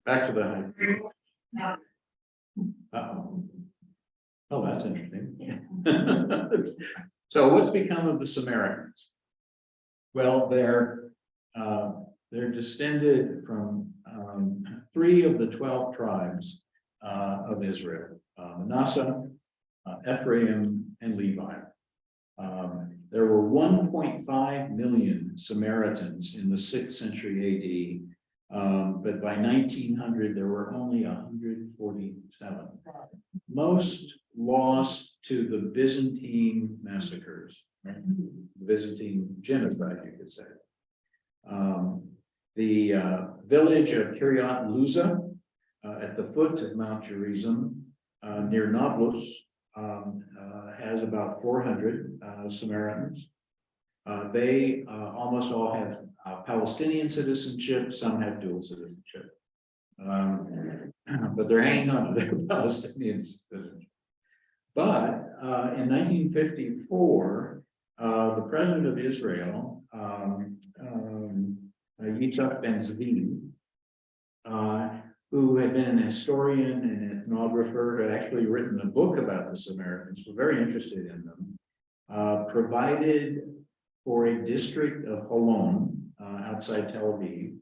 Back to the high. Uh-oh. Oh, that's interesting. So what's become of the Samaritans? Well, they're descended from 3 of the 12 tribes of Israel: Manasseh, Ephraim, and Levi. There were 1.5 million Samaritans in the 6th century AD, but by 1900 there were only 147. Most lost to the Byzantine massacres, right? Byzantine genocide, you could say. The village of Kiryat Luza at the foot of Mount Gerizim near Nablus has about 400 Samaritans. They almost all have Palestinian citizenship, some have dual citizenship. But they're hanging on to their Palestinian citizenship. But in 1954, the president of Israel, Yitzhak Ben-Zvi, who had been an historian and ethnographer, had actually written a book about the Samaritans, was very interested in them, provided for a district of Holon outside Tel Aviv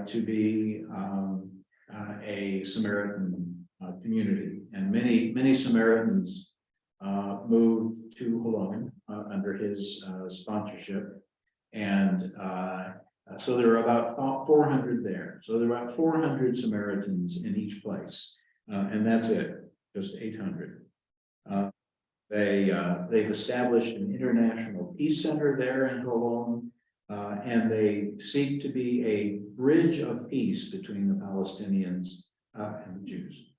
to be a Samaritan community. And many Samaritans moved to Holon under his sponsorship. And so there were about 400 there. So there were about 400 Samaritans in each place. And that's it, just 800. They've established an international peace center there in Holon, and they seek to be a bridge of peace between the Palestinians and the Jews.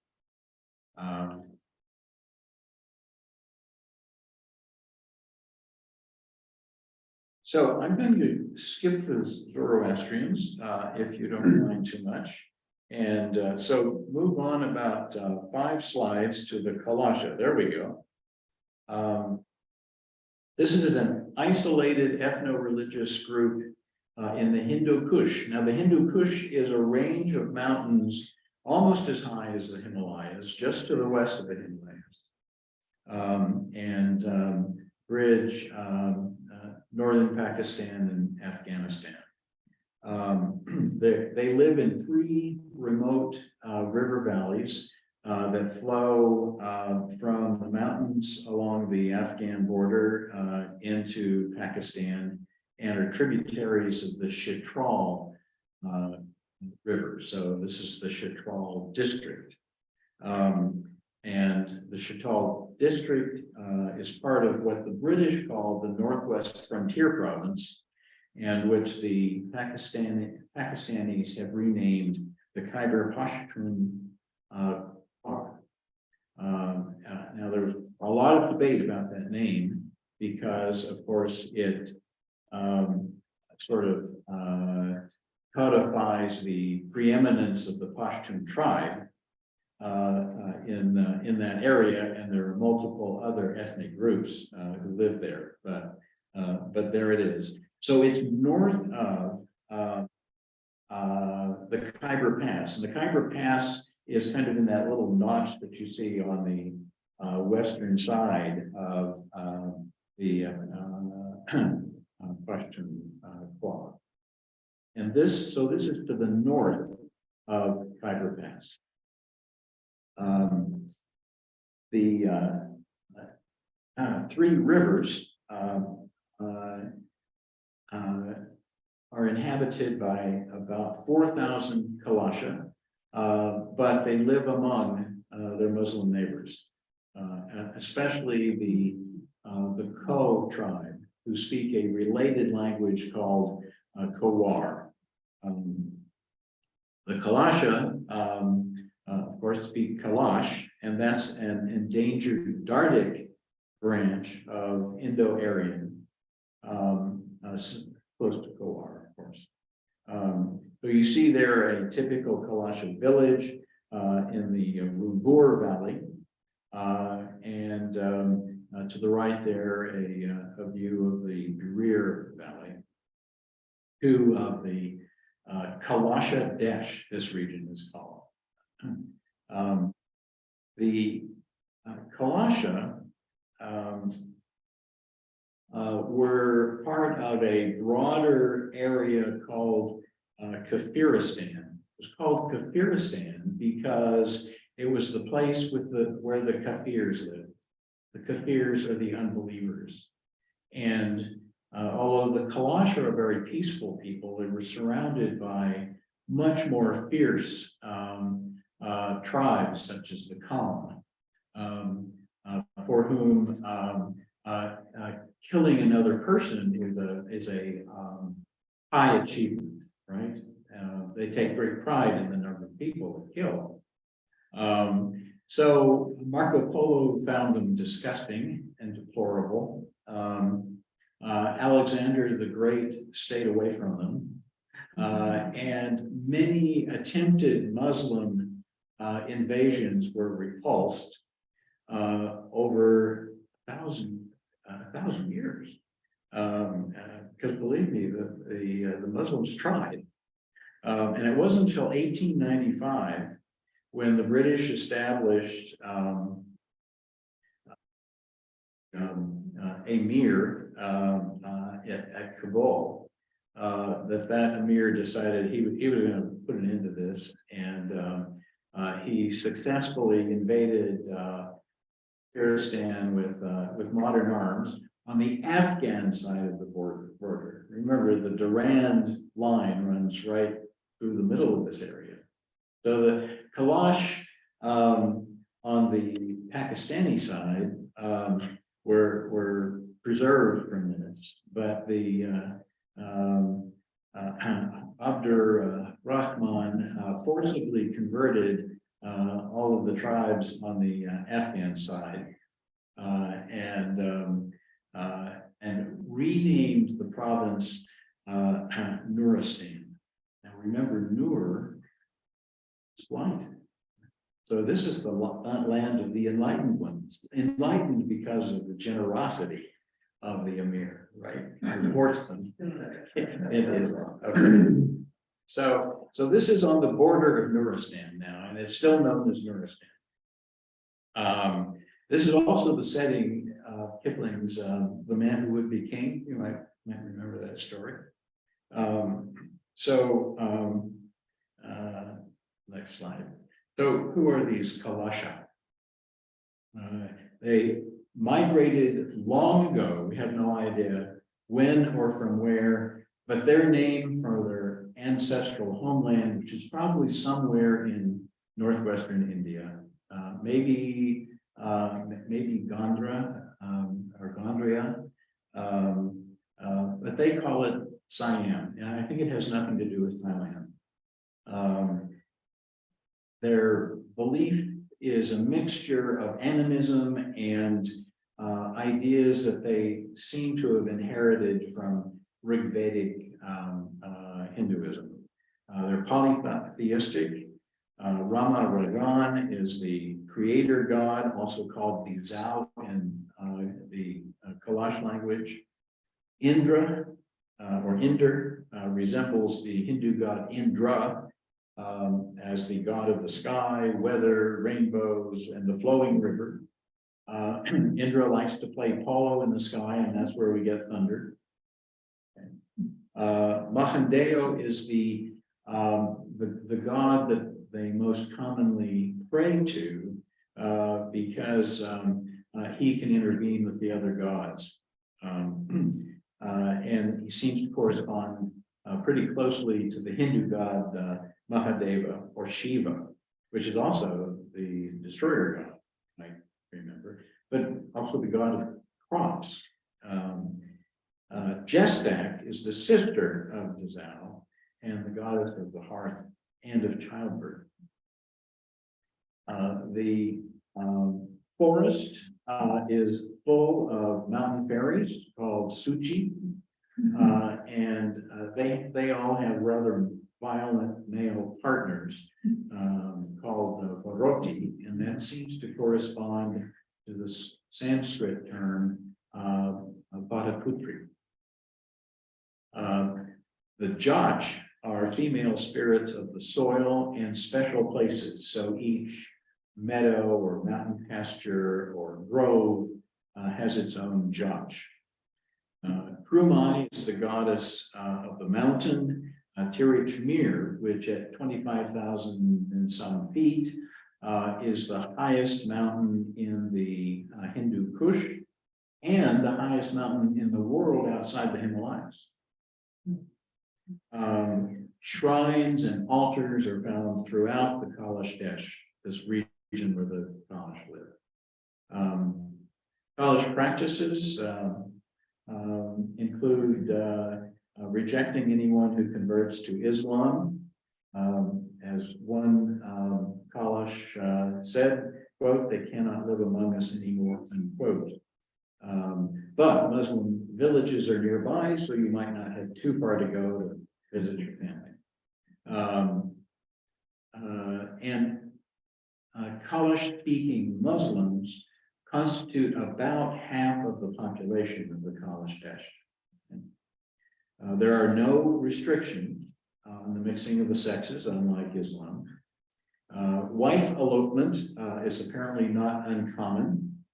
So I'm going to skip the Zoroastrians, if you don't mind too much. And so move on about 5 slides to the Kalasha. There we go. This is an isolated ethno-religious group in the Hindu Kush. Now, the Hindu Kush is a range of mountains almost as high as the Himalayas, just to the west of the Himalayas, bridge northern Pakistan and Afghanistan. They live in 3 remote river valleys that flow from the mountains along the Afghan border into Pakistan and are tributaries of the Chitral River. So this is the Chitral district. And the Chitral district is part of what the British call the Northwest Frontier Province, and which the Pakistanis have renamed the Khyber Pashtun. Now, there's a lot of debate about that name because, of course, it sort of codifies the preeminence of the Pashtun tribe in that area, and there are multiple other ethnic groups who live there. But there it is. So it's north of the Khyber Pass, and the Khyber Pass is kind of in that little notch that you see on the western side of the Pashtun Cloth. And this is to the north of Khyber Pass. The 3 rivers are inhabited by about 4,000 Kalasha, but they live among their Muslim neighbors, especially the Ko tribe, who speak a related language called Kowar. The Kalasha, of course, speak Kalash, and that's an endangered Dardic branch of Indo-Aryan, close to Kowar, of course. So you see there a typical Kalasha village in the Rubur Valley, and to the right there, a view of the Berir Valley. 2 of the Kalasha Desh, this region is called. The Kalasha were part of a broader area called Kafiristan. It was called Kafiristan because it was the place where the Kafirs lived. The Kafirs are the unbelievers. And although the Kalasha are very peaceful people, they were surrounded by much more fierce tribes, such as the Khan, for whom killing another person is a high achievement, right? They take great pride in the number of people they kill. So Marco Polo found them disgusting and deplorable. Alexander the Great stayed away from them. And many attempted Muslim invasions were repulsed over 1,000 years. Because believe me, the Muslims tried. And it wasn't until 1895 when the British established emir at Kabul, that emir decided he was going to put an end to this, and he successfully invaded Pakistan with modern arms on the Afghan side of the border. Remember, the Durand line runs right through the middle of this area. So the Kalash on the Pakistani side were preserved from this, but the Abdur Rahman forcibly converted all of the tribes on the Afghan side and renamed the province Nuristan. Now remember, Nur is light. So this is the land of the enlightened ones, enlightened because of the generosity of the emir, right? Who forced them in Islam. Okay. So this is on the border of Nuristan now, and it's still known as Nuristan. This is also the setting of Kipling's The Man Who Would Be King. You might remember that story. Next slide. So who are these Kalasha? They migrated long ago. We have no idea when or from where, but their name for their ancestral homeland, which is probably somewhere in northwestern India, maybe Gondra or Gondria, but they call it Siam, and I think it has nothing to do with Thailand. Their belief is a mixture of animism and ideas that they seem to have inherited from Rigvedic Hinduism. They're polytheistic. Rama Ragan is the creator god, also called Dizal in the Kalash language. Indra or Inder resembles the Hindu god Indra as the god of the sky, weather, rainbows, and the flowing river. Indra likes to play polo in the sky, and that's where we get thunder. Mahandeo is the god that they most commonly pray to because he can intervene with the other gods. And he seems to correspond pretty closely to the Hindu god Mahadeva or Shiva, which is also the destroyer god, I remember, but also the god of crops. Jestak is the sister of Dizal and the goddess of the hearth and of childbirth. The forest is full of mountain fairies called Suchi, and they all have rather violent male partners called Varoti, and that seems to correspond to this Sanskrit term Bhattaputri. The Jach are female spirits of the soil and special places. So each meadow or mountain pasture or grove has its own judge. Krumai is the goddess of the mountain. Tirich, which at 25,000 and some feet is the highest mountain in the Hindu Kush and the highest mountain in the world outside the Himalayas. Shrines and altars are found throughout the Kailash Desh, this region where the Kailash live. Kailash practices include rejecting anyone who converts to Islam. As one Kailash said, quote, "They cannot live among us anymore," unquote. But Muslim villages are nearby, so you might not have too far to go to visit your family. Kailash-speaking Muslims constitute about half of the population of the Kailash Desh. There are no restrictions on the mixing of the sexes, unlike Islam. Wife elopement is apparently not uncommon.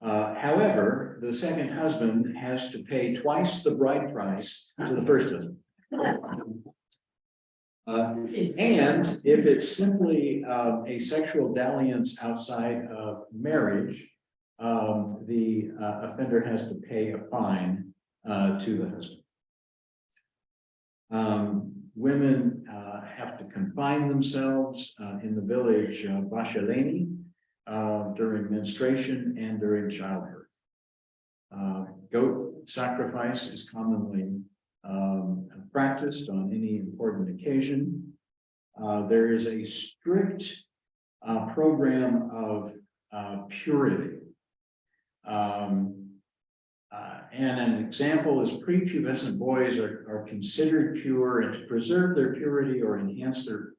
However, the second husband has to pay twice the bride price to the first husband. And if it's simply a sexual dalliance outside of marriage, the offender has to pay a fine to the husband. Women have to confine themselves in the village Bashaleni during menstruation and during childbirth. Goat sacrifice is commonly practiced on any important occasion. There is a strict program of purity. And an example is prepubescent boys are considered pure, and to preserve their purity or enhance their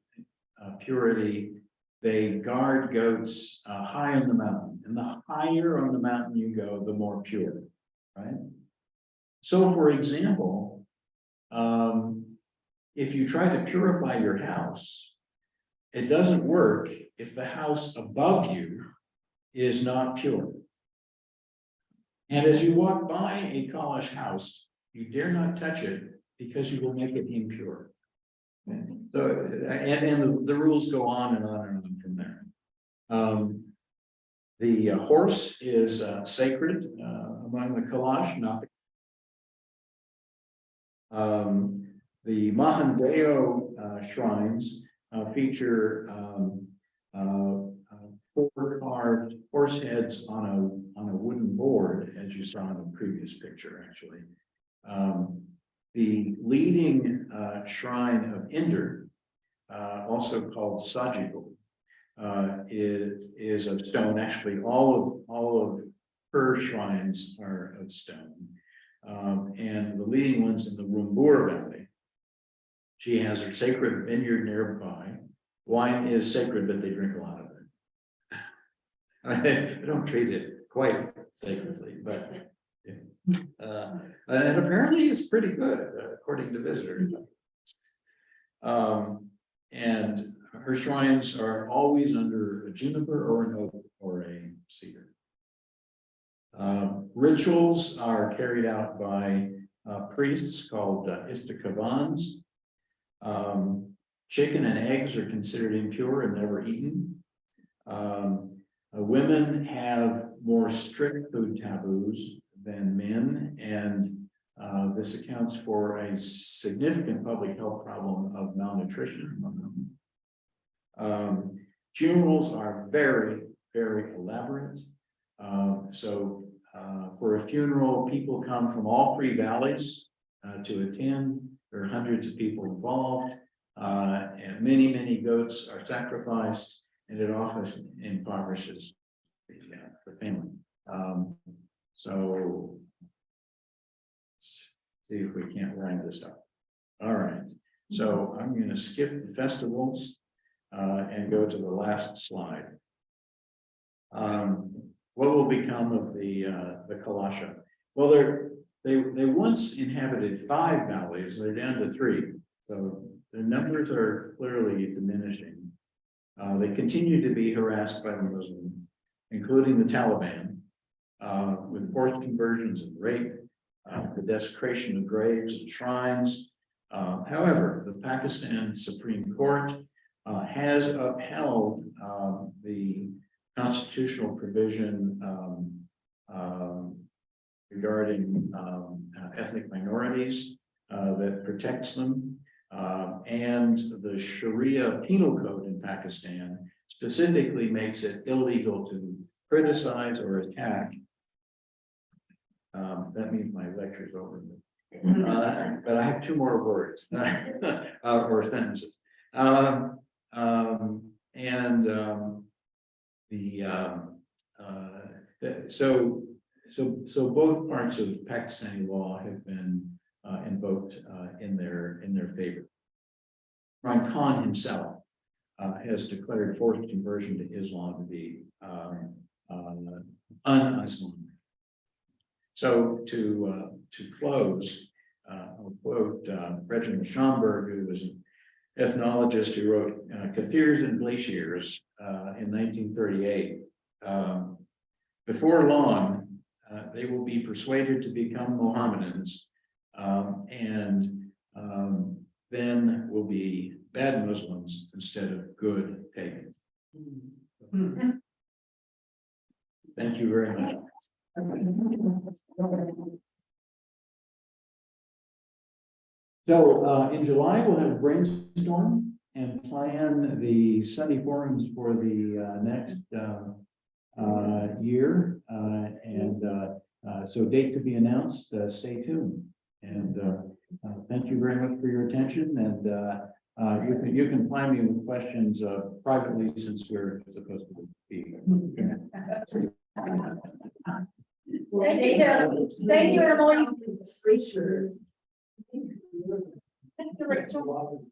purity, they guard goats high on the mountain. And the higher on the mountain you go, the more pure, right? So, for example, if you try to purify your house, it doesn't work if the house above you is not pure. And as you walk by a Kailash house, you dare not touch it because you will make it impure. So, and the rules go on and on and on from there. The horse is sacred among the Kailash, not the Mahandeo shrines feature 4 carved horse heads on a wooden board, as you saw in the previous picture, actually. The leading shrine of Inder, also called Sajigal, is of stone. Actually, all of her shrines are of stone. And the leading ones in the Rumbur Valley. She has her sacred vineyard nearby. Wine is sacred, but they drink a lot of it. I don't treat it quite sacredly, but yeah. And apparently it's pretty good, according to visitors. And her shrines are always under a juniper or an oak or a cedar. Rituals are carried out by priests called istakavans. Chicken and eggs are considered impure and never eaten. Women have more strict food taboos than men, and this accounts for a significant public health problem of malnutrition among them. Funerals are very, very elaborate. So for a funeral, people come from all 3 valleys to attend. There are hundreds of people involved, and many, many goats are sacrificed, and it often impoverishes the family. So let's see if we can't wind this up. All right. So I'm going to skip the festivals and go to the last slide. What will become of the Kailasha? Well, they once inhabited 5 valleys. They're down to 3. So their numbers are clearly diminishing. They continue to be harassed by the Muslims, including the Taliban, with forced conversions and rape, the desecration of graves and shrines. However, the Pakistan Supreme Court has upheld the constitutional provision regarding ethnic minorities that protects them. And the Sharia penal code in Pakistan specifically makes it illegal to criticize or attack. That means my lecture's over. But I have two more words or sentences. So both parts of Pakistani law have been invoked in their favor. Imran Khan himself has declared forced conversion to Islam to be un-Islamic. So to close, I'll quote Reginald Schomburg, who was an ethnologist who wrote Kathirs and Glaciers in 1938. Before long, they will be persuaded to become Mohammedans, and then will be bad Muslims instead of good pagans. Thank you very much. So in July, we'll have a brainstorm and plan the study forums for the next year. So date to be announced, stay tuned. And thank you very much for your attention. And you can find me with questions privately, since we're supposed to be. Thank you, Emily. Thank you, Rachel.